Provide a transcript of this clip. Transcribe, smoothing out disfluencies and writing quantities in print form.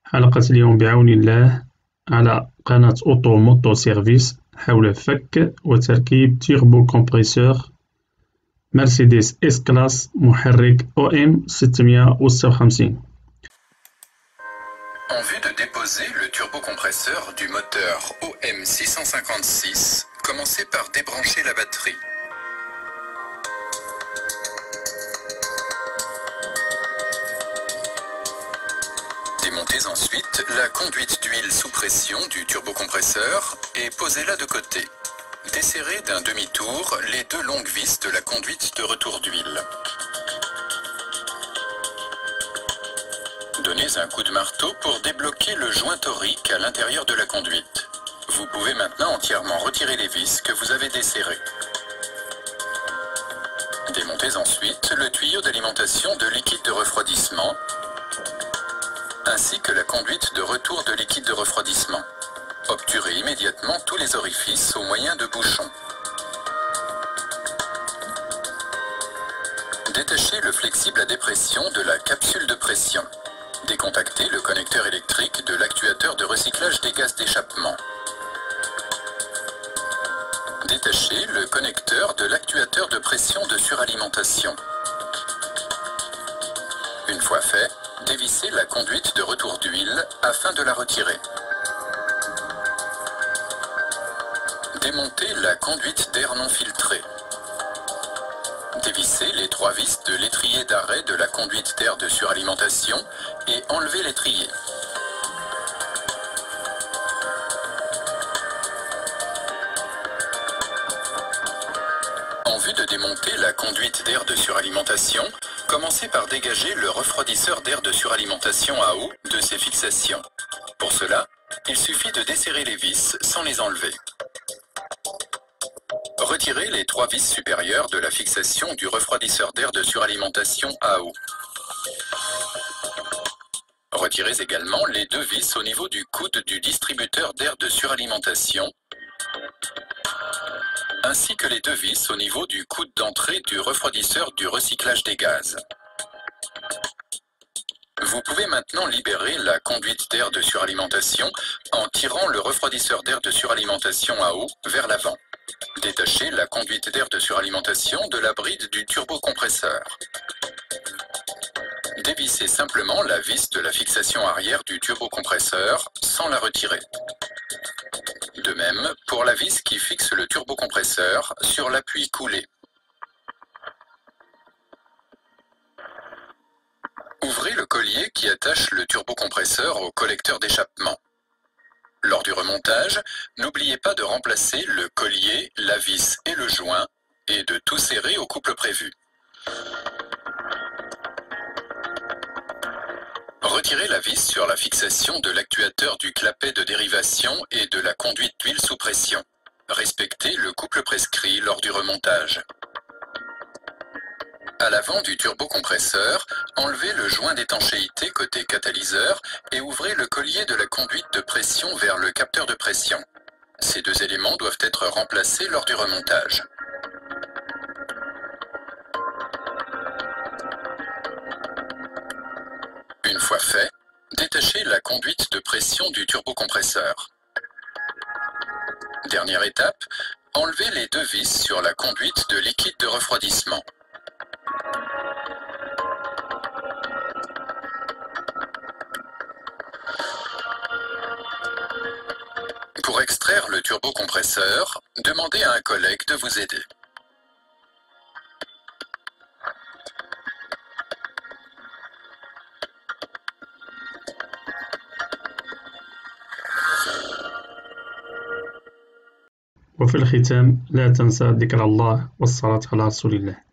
حلقة اليوم بعون الله على قناة أوتو موتو سيرفيس حول فك وتركيب تيربو كومبريسور مرسيدس إس كلاس محرك OM 656. En vue de déposer le turbocompresseur du moteur OM 656, commencez par débrancher la batterie. Démontez ensuite la conduite d'huile sous pression du turbocompresseur et posez-la de côté. Desserrez d'un demi-tour les deux longues vis de la conduite de retour d'huile. Donnez un coup de marteau pour débloquer le joint torique à l'intérieur de la conduite. Vous pouvez maintenant entièrement retirer les vis que vous avez desserrées. Démontez ensuite le tuyau d'alimentation de liquide de refroidissement ainsi que la conduite de retour de liquide de refroidissement. Obturez immédiatement tous les orifices au moyen de bouchons. Détachez le flexible à dépression de la capsule de pression. Décontactez le connecteur électrique de l'actuateur de recyclage des gaz d'échappement. Détachez le connecteur de l'actuateur de pression de suralimentation. Une fois fait, dévissez la conduite de retour d'huile afin de la retirer. Démontez la conduite d'air non filtré. Dévissez les trois vis de l'étrier d'arrêt de la conduite d'air de suralimentation et enlevez l'étrier. En vue de démonter la conduite d'air de suralimentation, commencez par dégager le refroidisseur d'air de suralimentation à eau de ses fixations. Pour cela, il suffit de desserrer les vis sans les enlever. Retirez les trois vis supérieures de la fixation du refroidisseur d'air de suralimentation à eau. Retirez également les deux vis au niveau du coude du distributeur d'air de suralimentation, ainsi que les deux vis au niveau du coude d'entrée du refroidisseur du recyclage des gaz. Vous pouvez maintenant libérer la conduite d'air de suralimentation en tirant le refroidisseur d'air de suralimentation à eau vers l'avant. Détachez la conduite d'air de suralimentation de la bride du turbocompresseur. Dévissez simplement la vis de la fixation arrière du turbocompresseur sans la retirer. De même pour la vis qui fixe le turbocompresseur sur l'appui coulé. Ouvrez le collier qui attache le turbocompresseur au collecteur d'échappement. Lors du remontage, n'oubliez pas de remplacer le collier, la vis et le joint et de tout serrer au couple prévu. Retirez la vis sur la fixation de l'actuateur du clapet de dérivation et de la conduite d'huile sous pression. Respectez le couple prescrit lors du remontage. À l'avant du turbocompresseur, enlevez le joint d'étanchéité côté catalyseur et ouvrez le collier de la conduite de pression vers le capteur de pression. Ces deux éléments doivent être remplacés lors du remontage. Une fois fait, détachez la conduite de pression du turbocompresseur. Dernière étape, enlevez les deux vis sur la conduite de liquide de refroidissement. Pour extraire le turbocompresseur, demandez à un collègue de vous aider. وفي الختام لا تنسى ذكر الله والصلاة على رسول الله.